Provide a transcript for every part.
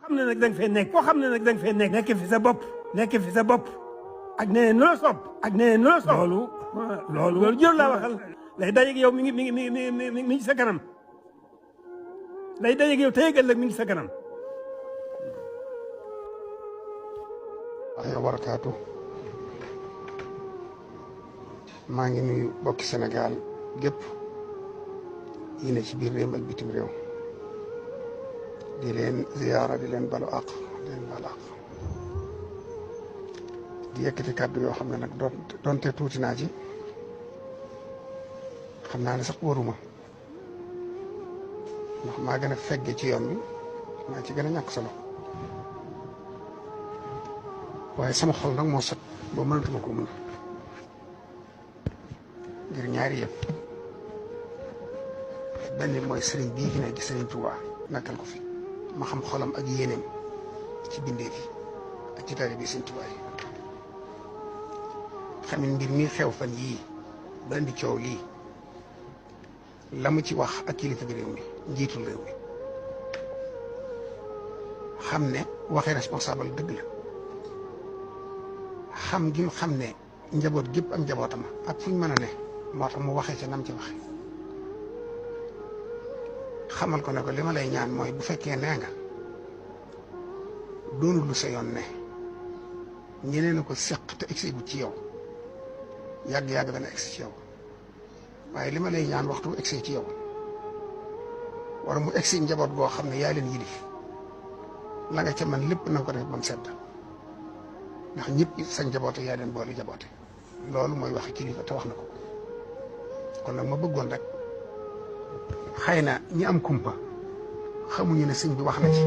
xam ne nag da nga fee nekk koo xam ne nag da nga fee nekk fi sa bopp nekk fi sa bopp ak nee nu la soob ak nee nu la soob loolu jër laa waxal lay dajeeg yow mi ngi sa kanam lay dajeeg yow tey ëllëg mi ngi sa kanam. wa barakaatu maa ngi nuyu bokki Sénégal gépp yi ne ci biir réew ak bitim réew di leen ziyaara di leen balu àq di leen balu àq di yëkkati kàddu yoo xam ne nag doonte tuuti naa ci xam naa ne sax waruma ndax maa gën a fegge ci yoon bi maa ci gën a ñàkk solo waaye sama xol nag moo sot boo mënatuma ko mën ngir ñaari yëpp benn mooy sëriñ bii fi ne di sëriñ Tuubaa nekkal ko fi ma xam xolam ak yéeneem ci bindee fi ak ci taalibe bi sëriñ Tuubaa yi xamin mbir mi xew fan yii ba indi coow lii la mu ci wax ak kilifa gi réew mi njiitul réew mi xam ne waxee responsable dëgg la xam gi mu xam ne njaboot gépp ak njabootam ak fu ñu mën a ne moo tax mu waxee ca nam ci waxe xamal ko ne ko li ma lay ñaan mooy bu fekkee nee nga doonul lu sa yoon ne ñeneen a ko seq te egsi bu ci yow yàgg-yàgg dana egsi ci yow waaye li ma lay ñaan waxtu egsi ci yow wala mu egsi njaboot goo xam ne yaa leen yilif la nga ca man lépp na nga ko def ba mu sedd ndax ñëpp sa njaboote yaa leen boole jaboote loolu mooy waxi kilifa te wax na ko kon nag ma bëggoon rek xëy na ñi am kumpa xamuñu ne sëñ bi wax na ci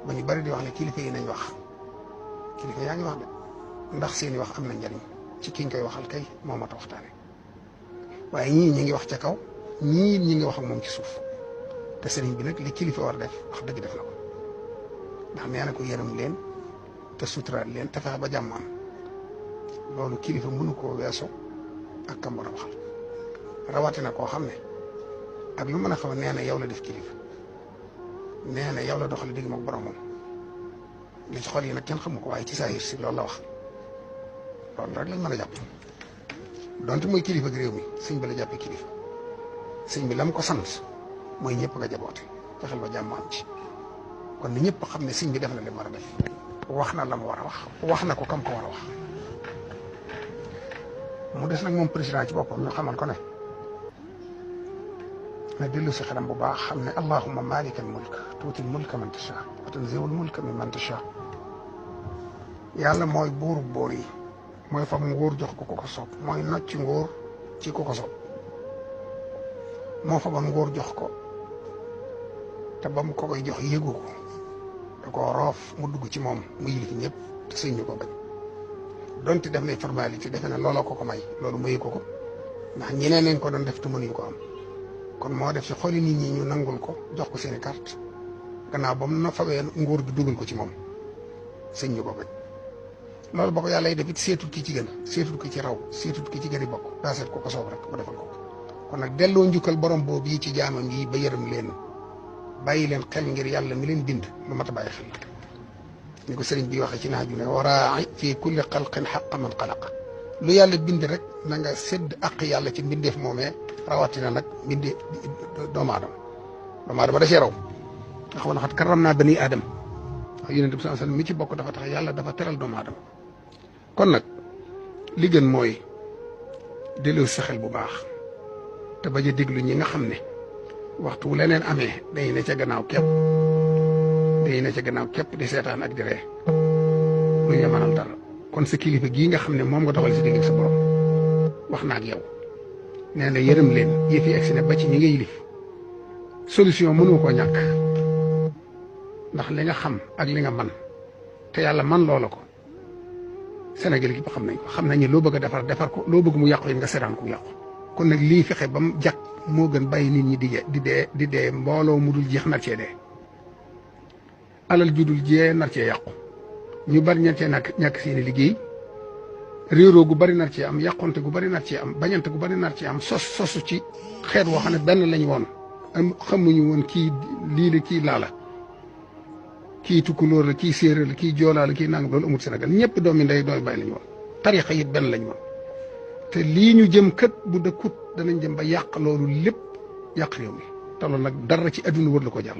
ba ñu bari di wax ne kilifa yi nañ wax kilifa yaa ngi wax de ndax seeni wax am na njariñ ci kiñ koy waxal kay moo mat a waxtaane waaye ñii ñi ngi wax ca kaw ñii ñi ngi wax ak moom ci suuf te sëriñ bi nag li kilifa war def wax dëgg def na ko ndax nee na ko yërëm leen te suturaal leen te fexe ba jàmm am loolu kilifa mënu koo weesu ak kam war a waxal rawatina koo xam ne ak lu mën a xaw nee na yow la def kilifa nee na yow la doxal digg moom boromam li ci xol yi nag kenn xamu ko waaye ci saa si loolu la wax loolu rek lañ mën a jàpp donte mooy kilifa gi réew mi sëñ bi la jàppee kilifa sëñ bi lam ko sant mooy ñëpp nga jaboote fexeel ba jàmm am ci kon ni ñëpp xam ne sëñ bi def na li mu war a def wax na la mu war a wax na ko kam ko war a wax mu des nag moom président ci boppam ñu xamal ko ne na dellu si xelam bu baax xam ne allahumma malika al mulk tuuti al mulka man tasha wa tanzi'ul mulka mimman tasha yàlla mooy buuru buur yi mooy fam nguur jox ko ko soob mooy nocc nguur ci ko soob moo fa ban nguur jox ko te ba mu ko koy jox yëgu ko da koo roof mu dugg ci moom mu yilif ñëpp te sëñ ñu ko bañ donte def nay formalité defe na looloo ko may loolu mayu ko ndax ñeneen nañ ko doon def te mënuñu ko am kon moo def ci xoli nit ñi ñu nangul ko jox ko seeni carte gannaaw ba mu na fawee nguur gi dugal ko ci moom sëñ ñu ko bañ loolu ba ko yàlla def it seetut ki ci gën seetut ki ci raw seetut ki ci gën a bokk daa seet ko soob rek ko defal ko kon nag delloo njukkal borom boobu yi ci jaamam yi ba yërëm leen bàyyi leen xel ngir yàlla mi leen bind lu mat a bàyyi xel ni ko sëriñ bi waxee ci naaju ne waraa'i fii kulli xalqin xaqa man xalaqa lu yàlla bind rek na nga sédd ak yàlla ci mbindeef moomee rawatina nag mbindee doomu aadama da cee raw nga xam ne xat karam naa bani aadam yonent bi sallallahu alayhi wasallam mi ci bokk dafa tax yàlla dafa teral doomu aadama kon nag li gën mooy delloo sa xel bu baax te bañ a déglu ñi nga xam ne waxtu leneen amee dañuy ne ca gannaaw képp di seetaan ak di ree lu ñu mënal dara kon sa kilifa gii nga xam ne moom nga doxal si digg sa borom wax na ak yow nee na yërëm leen yëf yi egsi ne ba ci ñi nga yilif solution mënoo koo ñàkk ndax li nga xam ak li nga man te yàlla man loola ko Sénégal gi ba xam nañ ko xam nañ ne loo bëgg a defar ko loo bëgg mu yàqu yi nga seetaan ko yàqu kon nag lii fexe ba mu jàkk moo gën bàyyi nit ñi di dee mbooloo mu dul jeex nar cee dee alal ju dul jee nar cee yàqu ñu bari ña cee ñàkk seeni liggéey réeroo gu bari nar cee am yàqonte gu bari nar cee am bañante gu bari nar cee am sosu ci xeet woo xam ne benn lañ woon xamuñu woon kii lii la kii laa la kii tukulóor la kii séeréer la kii joolaa la kii nangam loolu amul Sénégal ñëpp doomi ndey doomi bàyyi lañu woon tarixa it benn lañu woon te lii ñu jëm kët bu dëkkut danañ jëm ba yàq loolu lépp yàq réew mi te loolu nag dara ci adduna wër la ko jar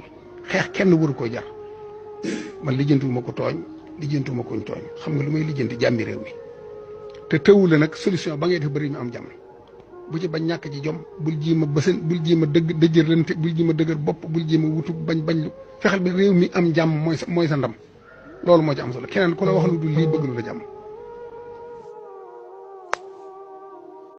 xeex kenn waru koo jar man lijjantuwuma ko tooñ lijjantuwuma koñ tooñ xam nga lu may lijjanti jàmmi réew mi te tëwu la nag solution ba ngay def bëri ñu am jàmm bu ci bañ ñàkk ci jom bul jiima bësën bul jiima dëjërlante bul jiima dëgër bopp bul jiima wutu bañ lu fexeel bi réew mi am jàmm mooy sa ndam loolu moo ci am solo keneen ku la wax lu dul lii bëgg lu la jàmm